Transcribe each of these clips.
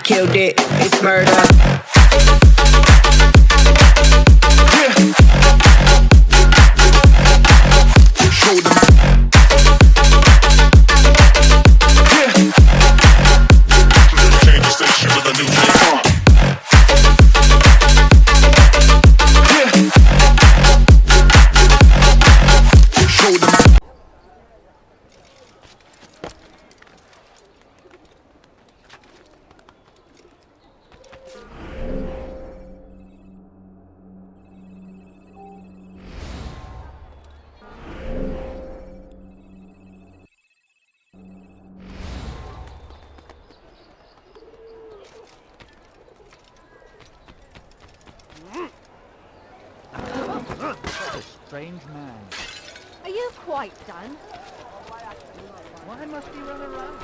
killed it, it's murder. Show them. Change the station with a new thing. Show them. Strange man. Are you quite done? Why must he run around?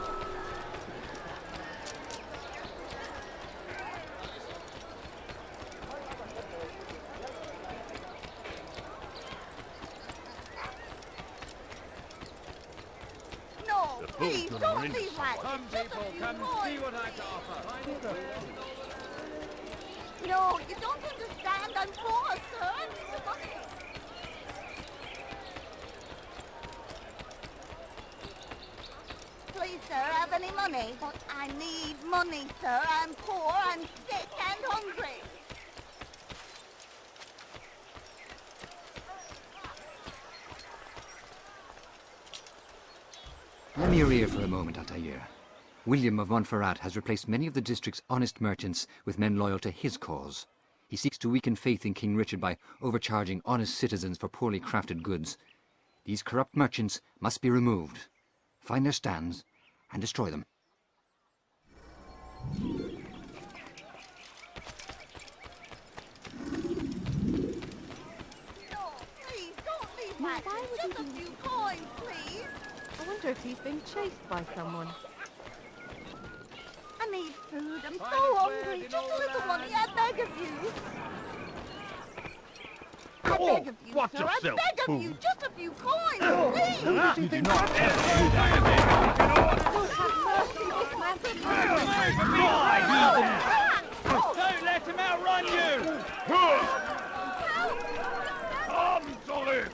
No, please, don't leave that. Come people, come see what I have to offer. No, you don't understand. I'm poor, sir. Please, sir, have any money? But I need money, sir. I'm poor, I'm sick and hungry. Lend me your ear for a moment, Altair. William of Montferrat has replaced many of the district's honest merchants with men loyal to his cause. He seeks to weaken faith in King Richard by overcharging honest citizens for poorly crafted goods. These corrupt merchants must be removed. Find their stands and destroy them. No, please, don't leave that. Just a few coins, please. I wonder if he's been chased by someone. I need food. I'm so hungry. Just a little money, I beg of you. I beg of you, watch sir. I yourself. beg of you. Just a few coins, please. You do not ever do that. Don't let him outrun you! Come, Zolik!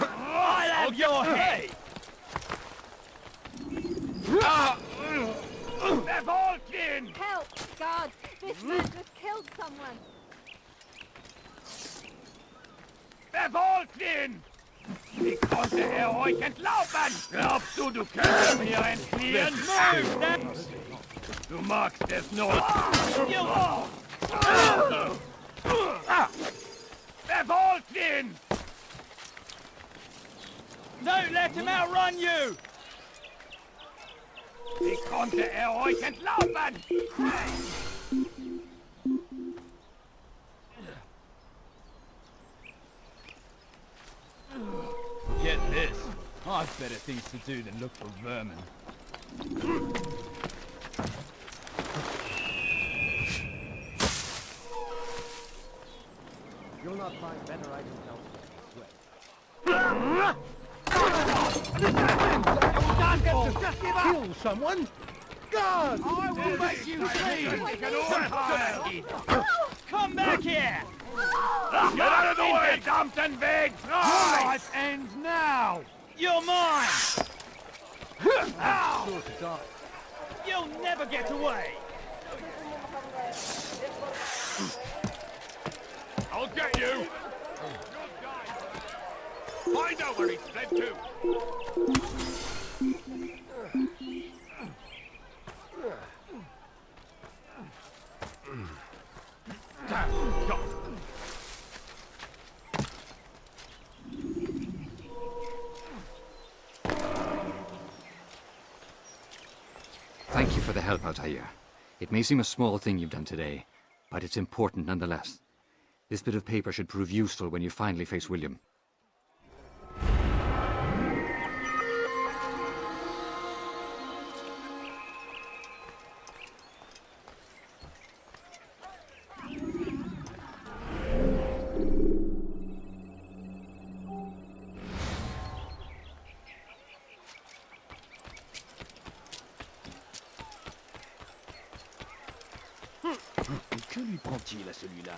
I'll have your head! Bevolkin! Help, God. This man just killed someone. Bevolkin! Ich konnte euch entlaufen! Glaubst du, du könntest mir entfliehen? Du magst es noch! Bevolkin! Don't let him outrun you! Wie konnte euch entlaufen? Get this. I've better things to do than look for vermin. You'll not find better items elsewhere. Just give up! Kill someone? God! I will make you see! Come back here! Get out of the way, Dumpton Big! Your life ends now! You're mine! Sure to die. You'll never get away! I'll get you! I know where he's fled to! Thank you for the help, Altair. It may seem a small thing you've done today, but it's important nonetheless. This bit of paper should prove useful when you finally face William. Que lui prend-il à celui-là?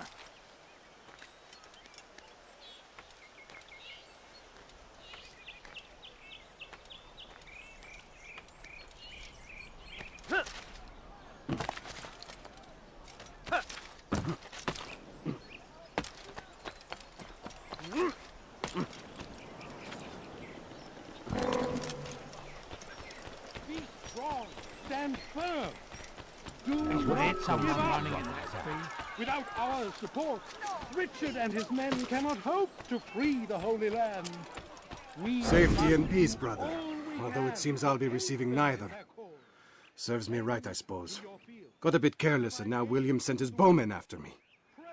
Be strong. Stand firm. Do Great, not give someone up. running in that speed. Without our support, Richard and his men cannot hope to free the Holy Land. We Safety and must peace, do brother. all we Although it can seems to I'll be defend receiving the neither. cause. Serves me right, I suppose. Your field. Got a bit careless, and now William sent his bowmen after me.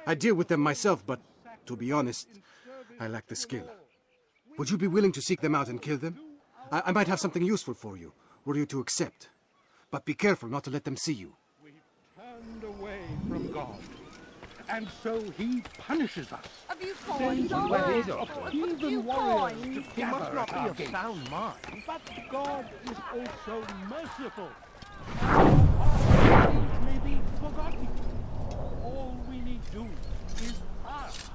I deal with them myself, but to be honest, I lack the skill. Would you be willing to seek them out and kill them? I might have something useful for you, were you to accept. But be careful not to let them see you. We've turned away from God, and so he punishes us. A few coins, all Where right. is A heathen few warriors coins. to He must gather not at our be of gates. sound mind. But God is also merciful. Our deeds may be forgotten. All we need do is ask.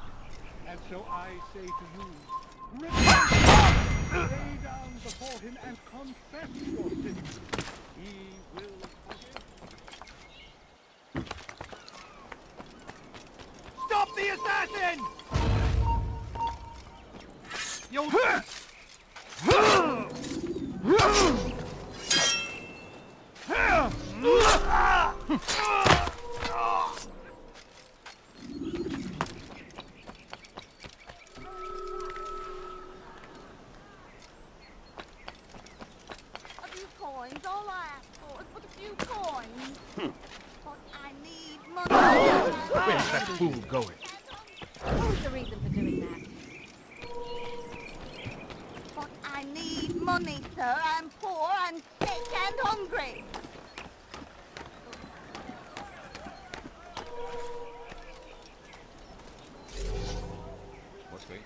And so I say to you, repent, lay down before him and confess your sins. He will forgive. Stop the assassin! You'll... A few coins, all I ask for is but a few coins. But I need money. Where's that fool going? What's the reason for doing that? But I need money, sir. I'm poor and sick and hungry. What's me?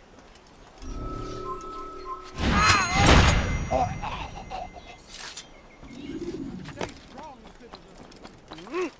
Stay strong, citizens.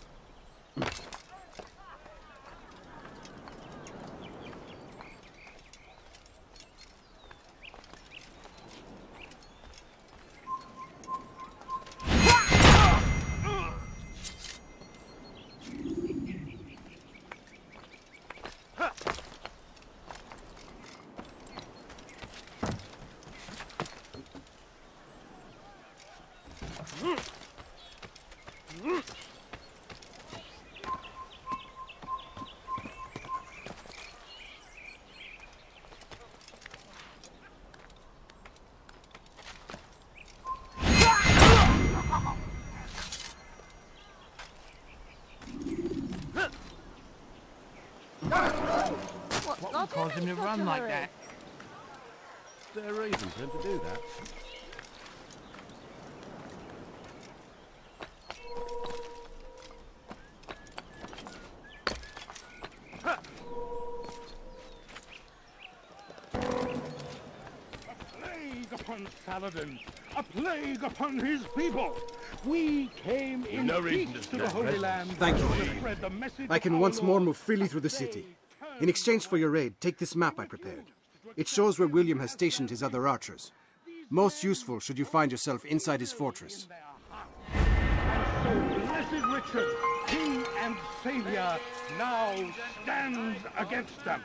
What Caused him to run like that. Is there a reason for him to do that? Plague upon Saladin! A plague upon his people! We came in no reason peace to to the stay Holy present. Land Thank you. to spread the message I of can our once more Lord. move freely through the city. In exchange for your aid, take this map I prepared. It shows where William has stationed his other archers. Most useful should you find yourself inside his fortress. And so blessed Richard, King and Savior, now stands against them,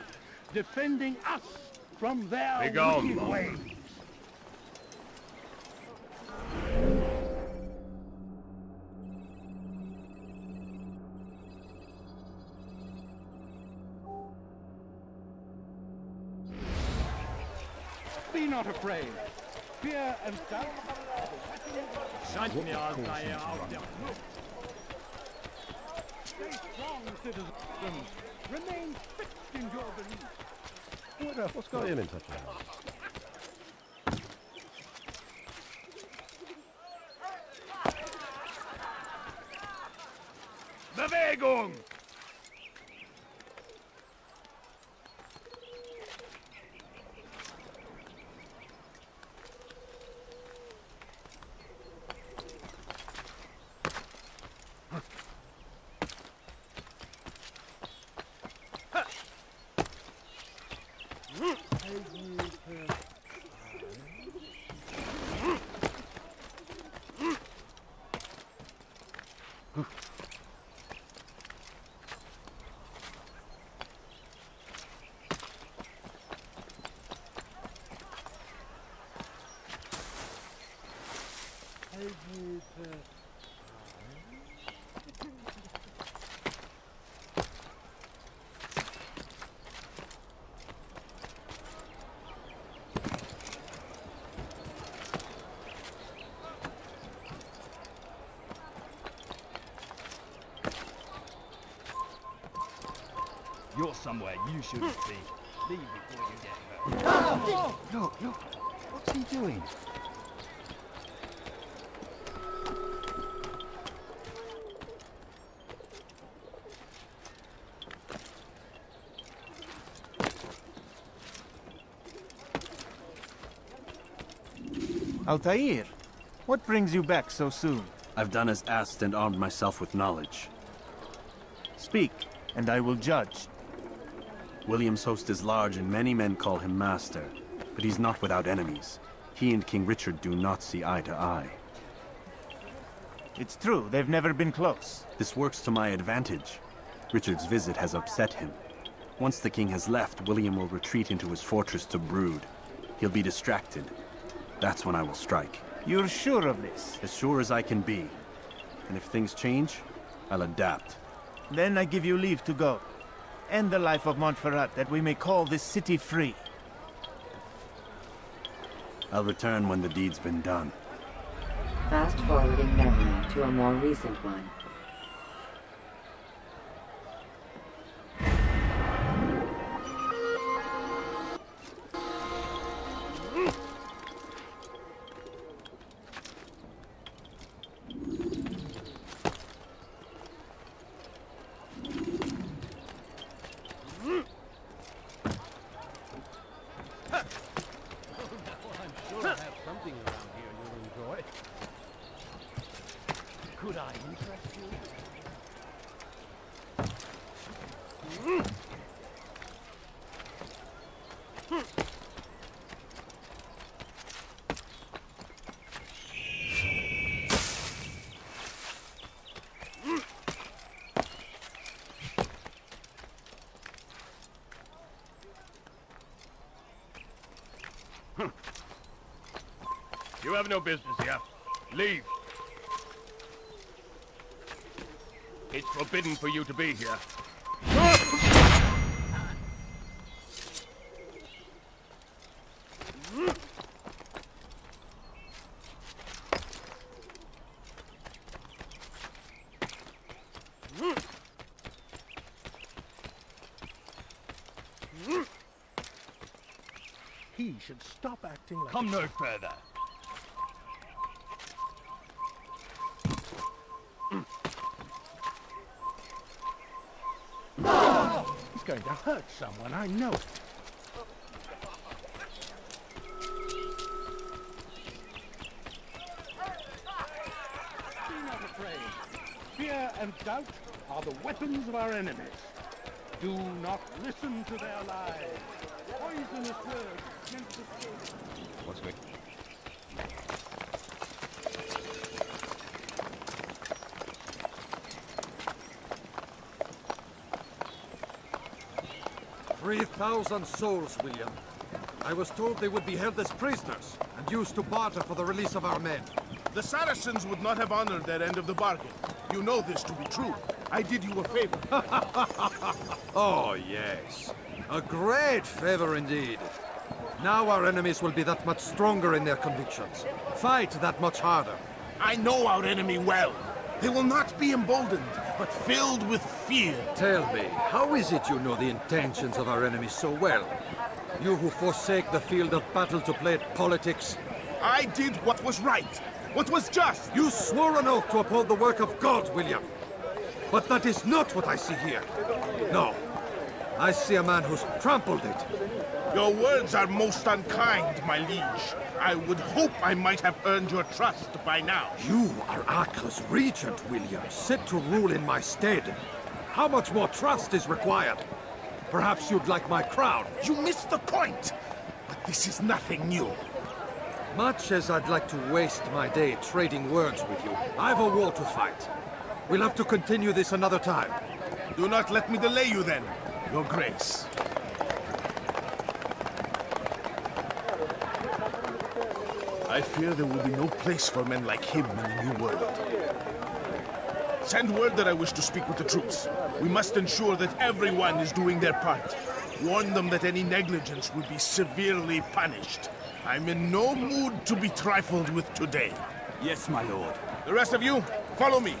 defending us from their Begone, wicked Monk. ways. Be not afraid. Fear and doubt. Stay strong, citizens. Remain fixed in your belief. What else? What's got him in such a hurry? Bewegung! You're somewhere you shouldn't be. Leave before you get hurt. Look, look. What's he doing? Altair, what brings you back so soon? I've done as asked and armed myself with knowledge. Speak, and I will judge. William's host is large and many men call him master, but he's not without enemies. He and King Richard do not see eye to eye. It's true, they've never been close. This works to my advantage. Richard's visit has upset him. Once the king has left, William will retreat into his fortress to brood. He'll be distracted. That's when I will strike. You're sure of this? As sure as I can be. And if things change, I'll adapt. Then I give you leave to go. End the life of Montferrat, that we may call this city free. I'll return when the deed's been done. Fast-forwarding memory to a more recent one. Could I interest you? You have no business here. Leave. It's forbidden for you to be here. He should stop acting like... Come no further. He's going to hurt someone, I know it. Be not afraid. Fear and doubt are the weapons of our enemies. Do not listen to their lies. Poisonous words meant to kill. What's going? 3,000 souls, William. I was told they would be held as prisoners and used to barter for the release of our men. The Saracens would not have honored their end of the bargain. You know this to be true. I did you a favor. Oh, yes. A great favor indeed. Now our enemies will be that much stronger in their convictions. Fight that much harder. I know our enemy well. They will not be emboldened, but filled with fear. Tell me, how is it you know the intentions of our enemies so well? You who forsake the field of battle to play at politics. I did what was right, what was just. You swore an oath to uphold the work of God, William. But that is not what I see here. No. I see a man who's trampled it. Your words are most unkind, my liege. I would hope I might have earned your trust by now. You are Acre's regent, William, set to rule in my stead. How much more trust is required? Perhaps you'd like my crown. You missed the point. But this is nothing new. Much as I'd like to waste my day trading words with you, I've a war to fight. We'll have to continue this another time. Do not let me delay you then, Your Grace. I fear there will be no place for men like him in the New World. Send word that I wish to speak with the troops. We must ensure that everyone is doing their part. Warn them that any negligence will be severely punished. I'm in no mood to be trifled with today. Yes, my lord. The rest of you, follow me.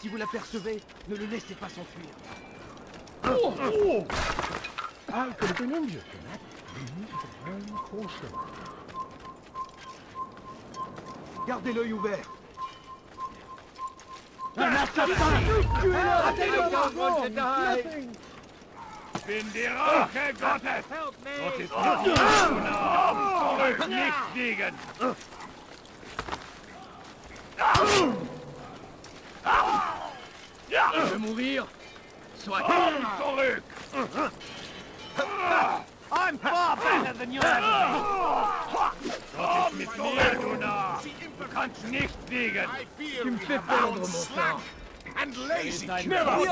Si vous l'apercevez, ne le laissez pas s'enfuir. I could have been injured in that. You need to learn caution. Gardez l'œil ouvert. Bin die Rache Gottes! Gott ist zurück, nicht fliegen! Je veux mourir! Soit zurück! I'm far better than you ever been! Gott ist mit mir, du Narr! Du kannst nicht fliegen! Tu me fais perdre mon sang! And lazy. Never! Du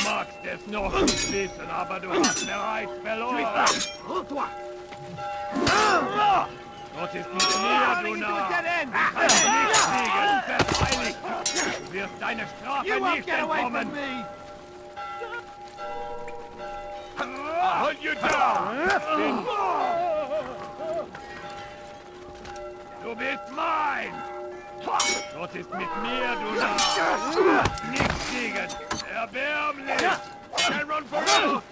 magst es noch nicht wissen, aber du hast bereits verloren! Gott ist mit mir, du Narr! Du kannst nicht fliegen, verfreilich! Du wirst deine Strafe nicht entkommen! Hold you down! Du bist mein! Gott ist mit mir, du Narr! Nicht fliegen! Erbärmlich! And run for it!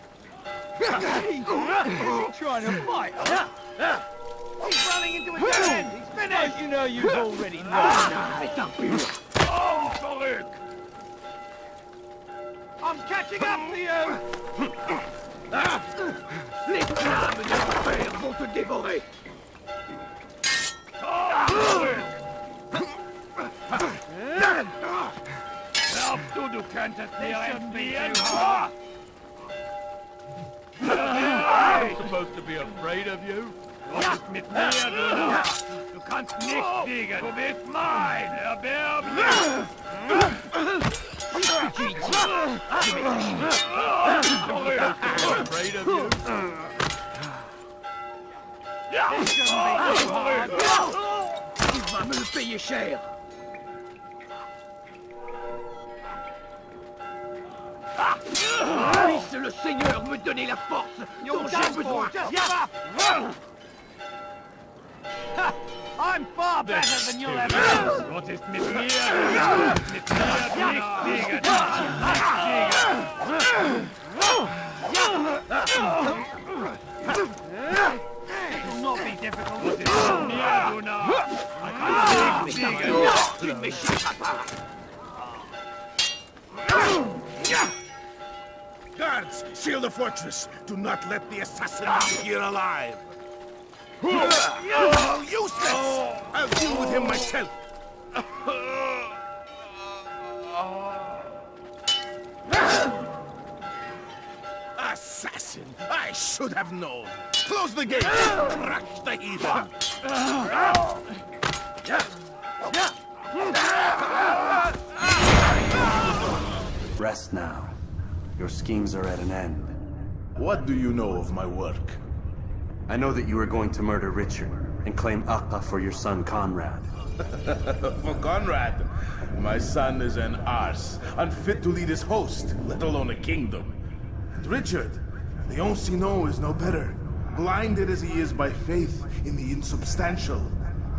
Is he trying to fight? He's running into his end! He's finished! You know you've already known. Zurück! I'm catching up to you! Les flammes de l'enfer vont te dévorer! Glaubst du könntest mir entfliehen? I'm supposed to be afraid of you? Gott ist mit mir, du Narr! Du kannst nicht fliegen! Du bist mein! Erbärmlich! Afraid of you? Tu vas me le payer cher! Puisse le Seigneur me donner la force dont j'ai besoin! I'm far better than you'll ever know! Gott ist mit mir! Mit mir, nicht fliegen! It will not be difficult. Gott ist mit mir, du Narr! I can't nicht fliegen! Tu ne m'échapperas pas! Guards, seal the fortress. Do not let the assassin be here alive. Oh, useless! I'll deal with him myself. Assassin! I should have known. Close the gate. Crush the heathen. Rest now. Your schemes are at an end. What do you know of my work? I know that you are going to murder Richard and claim Acre for your son Conrad. For Conrad? My son is an arse, unfit to lead his host, let alone a kingdom. And Richard, the Oncino is no better. Blinded as he is by faith in the insubstantial.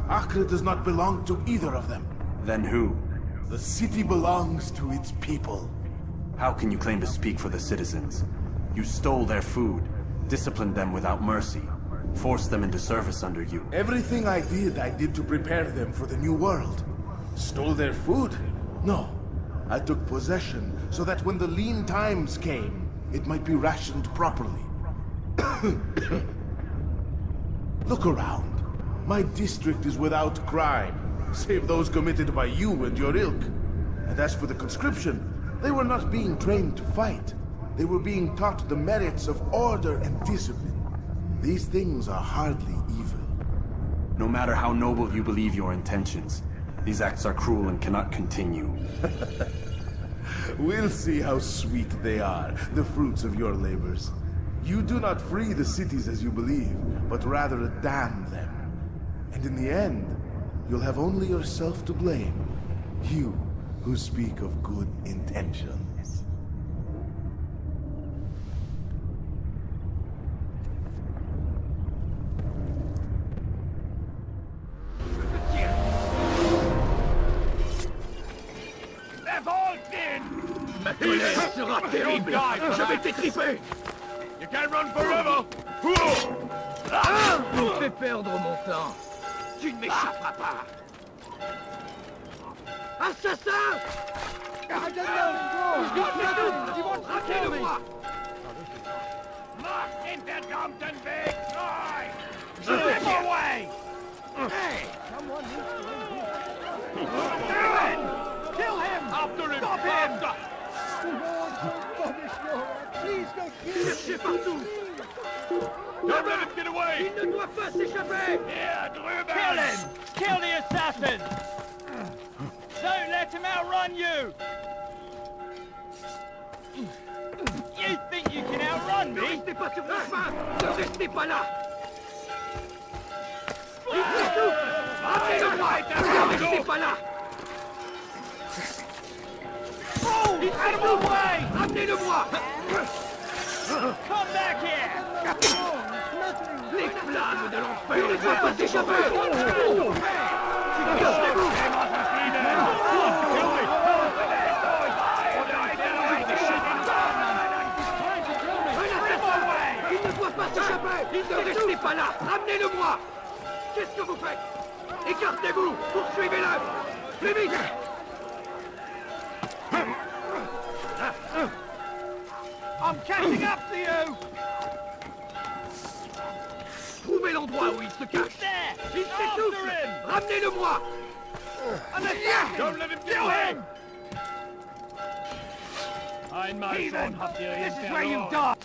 Acre does not belong to either of them. Then who? The city belongs to its people. How can you claim to speak for the citizens? You stole their food, Disciplined them without mercy. Forced them into service under you. Everything I did to prepare them for the new world. Stole their food? No. I took possession so that when the lean times came, it might be rationed properly. Look around. My district is without crime, save those committed by you and your ilk. And as for the conscription, they were not being trained to fight. They were being taught the merits of order and discipline. These things are hardly evil. No matter how noble you believe your intentions, these acts are cruel and cannot continue. We'll see how sweet they are, the fruits of your labors. You do not free the cities as you believe, but rather damn them. And in the end, you'll have only yourself to blame. You who speak of good intentions. Sera terrible. Je vais t'étriper. You can't run forever. Tu me fais perdre mon temps. Tu ne m'échapperas pas. Assassin! Ramenez-le-moi! Mach den verdammten Weg frei! Step away! Hey! Someone needs to kill him! After him! Stop him! Please don't kill him! Cherchez partout! Don't let him get away! Il ne doit pas s'échapper! Here, drüben! Kill him! Kill the assassin! Don't let him outrun you! You think you can outrun me? Ne restez pas sur votre chemin! Ne restez pas là! Il s'étouffe! Ramenez-le-moi! Ne restez pas là! He's out of the way! Ramenez-le-moi! Come back here! Les flammes de l'enfer ne doivent pas s'échapper! Cassez-vous! Il ne doit pas s'échapper! Ne restez pas là! Ramenez-le-moi! Qu'est-ce que vous faites? Écartez-vous! Poursuivez-le! Plus vite! I'm catching up to you! Trouvez l'endroit où il se cache! Il s'étouffe! Ramenez-le-moi! Don't let him kill him! Heathen! This is where you die!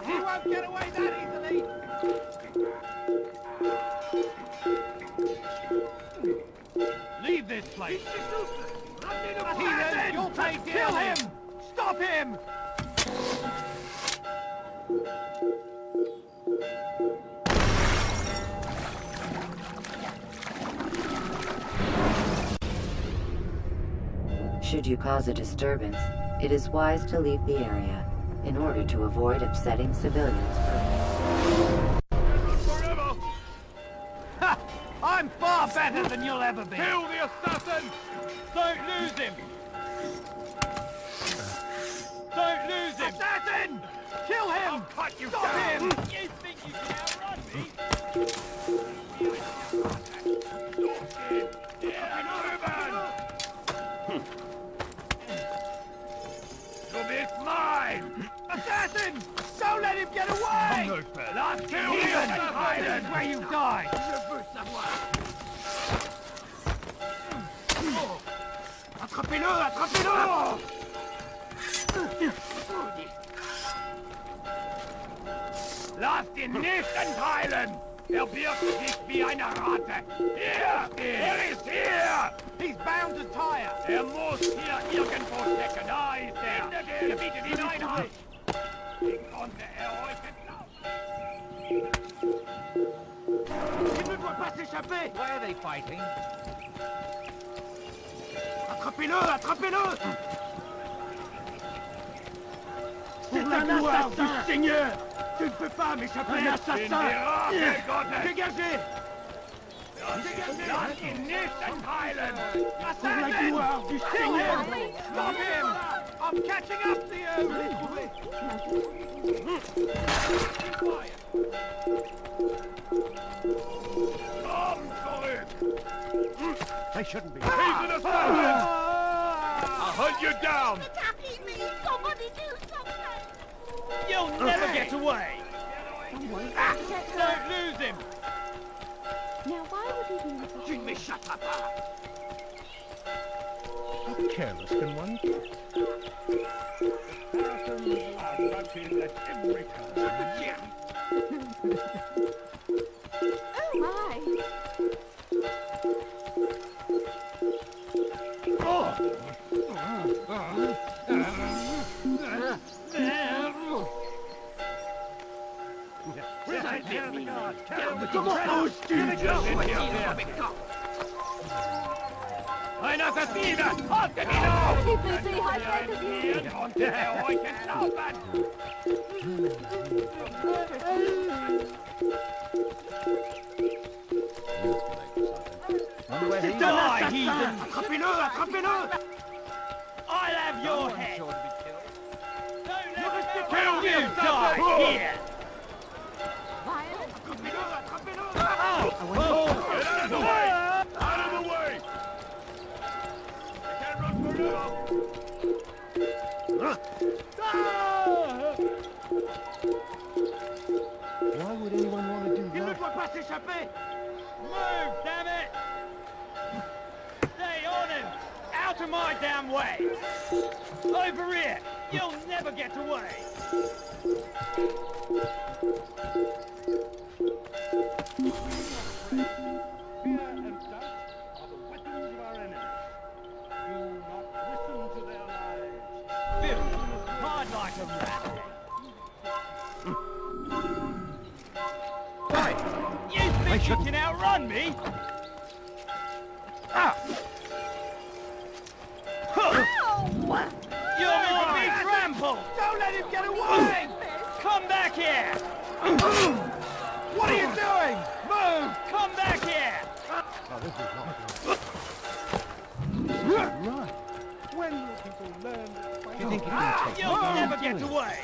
You won't get away that easily! Leave this place! Heathen! You'll pay dearly! Kill him! Stop him! Should you cause a disturbance, it is wise to leave the area in order to avoid upsetting civilians Forever! Ha! I'm far better than you'll ever be! Kill the assassin! Don't lose him! Don't lose him! Assassin! Kill him! I'll cut you Stop down! Him! You think you can outrun me? It's mine! Assassin! Don't let him get away! Last kill Heathen! This is where you die! Je veux savoir! Attrapez-le! Attrapez-le! Lasst ihn nicht entheilen! Er birgt sich wie eine Ratte! Hier! Er ist hier! He's bound to tire! Er muss hier irgendwo stecken! Da ist er! Gebietet ihn Einheit! Wie konnte euch entlassen? Il ne doit pas s'échapper! Why are they fighting? Attrapez-le! Attrapez-le! C'est un assassin du Seigneur! Tu ne peux pas m'échapper! Un assassin! Dégagez! Lass ihn nicht entheilen! Assassin! Du Seigneur! Stop him! I'm catching up to you! Little bit. Quiet. They shouldn't be. He's an assassin! I'll hunt you down! Attacking me! Somebody do something! You'll never get away! Don't lose him! Now, why would he do this? Jimmy, shut up! How careless can one get? Saracens are rugby at every turn. Oh my! Come on, Einer Verfehler! Halt ihn auf! Keep busy, high fantasy! Und der euch entlaufen! Die, heathen! Attrapez-le! I'll have your head! Don't let him kill you! Die here! Get out of the way! Out of the way! You can't run forever! Why would anyone want to do Il ne that? doit pas s'échapper! Move, damn it! Stay on him! Out of my damn way! Over here! You'll never get away! Fear and doubt are the weapons of our enemies. Do not listen to their lies. Bill, hard like a rat. Right! You think you can outrun me? Ah! You're more big trample! Don't let him get away! Come back here! What are you doing? Move! Come back here! Oh, this is not good. Right. When will people learn that fighting? You think you can You'll never get away!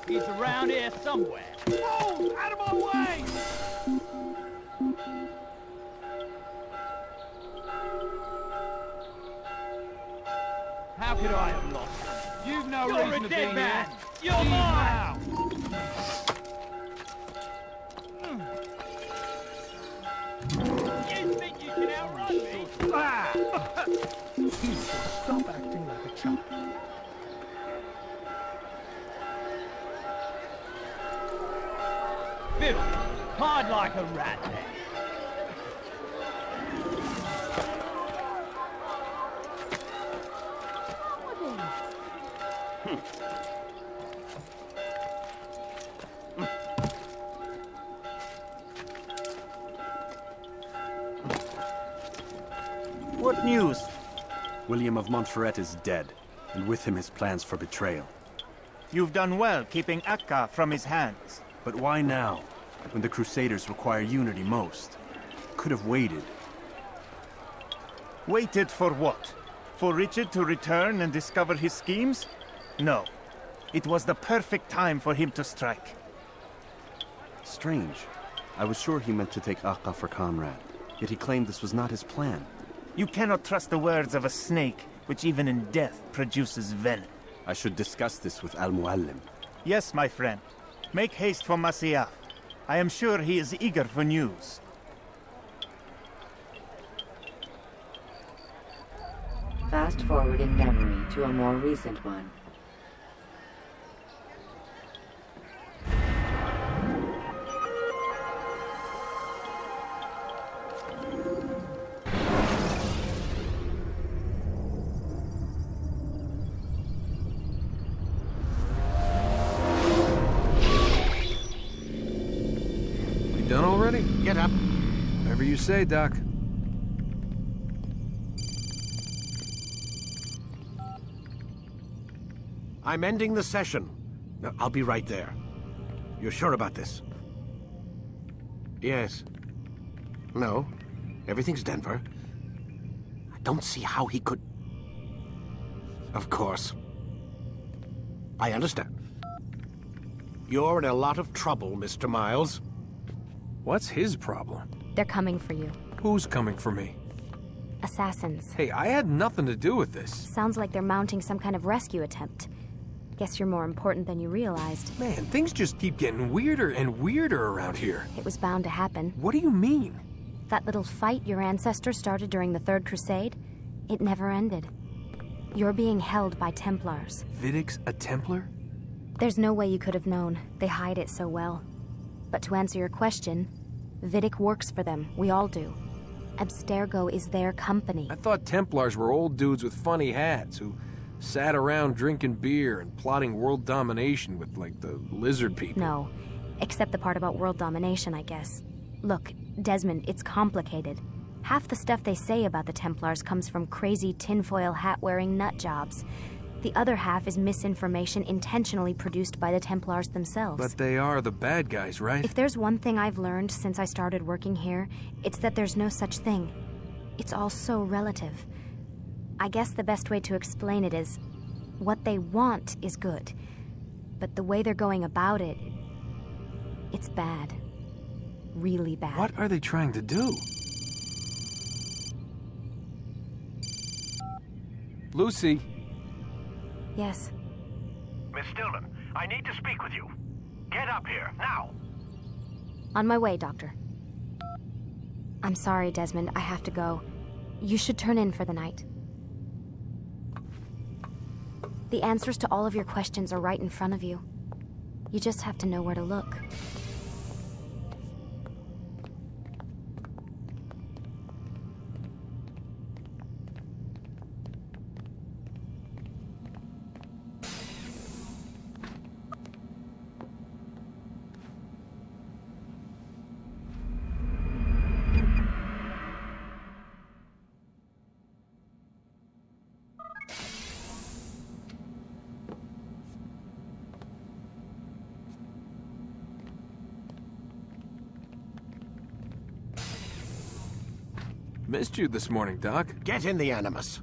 He's around here somewhere. Move! Out of my way! How could I have lost him? You've no reason to be here. You're a dead man! You're mine! You think you can outrun me? You should stop acting like a child. Bill, hard like a rat. What news? William of Montferrat is dead, and with him his plans for betrayal. You've done well keeping Acre from his hands. But why now, when the Crusaders require unity most? Could have waited. Waited for what? For Richard to return and discover his schemes? No. It was the perfect time for him to strike. Strange. I was sure he meant to take Acre for Conrad, yet he claimed this was not his plan. You cannot trust the words of a snake, which even in death produces venom. I should discuss this with Al-Muallim. Yes, my friend. Make haste for Masyaf. I am sure he is eager for news. Fast forwarding memory to a more recent one. Done already? Get up. Whatever you say, Doc. I'm ending the session. No, I'll be right there. You're sure about this? Yes. No. Everything's Denver. I don't see how he could... Of course. I understand. You're in a lot of trouble, Mr. Miles. What's his problem? They're coming for you. Who's coming for me? Assassins. Hey, I had nothing to do with this. Sounds like they're mounting some kind of rescue attempt. Guess you're more important than you realized. Man, things just keep getting weirder and weirder around here. It was bound to happen. What do you mean? That little fight your ancestors started during the Third Crusade, it never ended. You're being held by Templars. Vidic's a Templar? There's no way you could have known. They hide it so well. But to answer your question, Vidic works for them. We all do. Abstergo is their company. I thought Templars were old dudes with funny hats who sat around drinking beer and plotting world domination with, like, the lizard people. No. Except the part about world domination, I guess. Look, Desmond, it's complicated. Half the stuff they say about the Templars comes from crazy tinfoil hat-wearing nut jobs. The other half is misinformation intentionally produced by the Templars themselves. But they are the bad guys, right? If there's one thing I've learned since I started working here, it's that there's no such thing. It's all so relative. I guess the best way to explain it is, what they want is good. But the way they're going about it, it's bad. Really bad. What are they trying to do? Lucy. Yes. Miss Stillman, I need to speak with you. Get up here, now! On my way, Doctor. I'm sorry, Desmond, I have to go. You should turn in for the night. The answers to all of your questions are right in front of you. You just have to know where to look. Missed you this morning, Doc. Get in the Animus.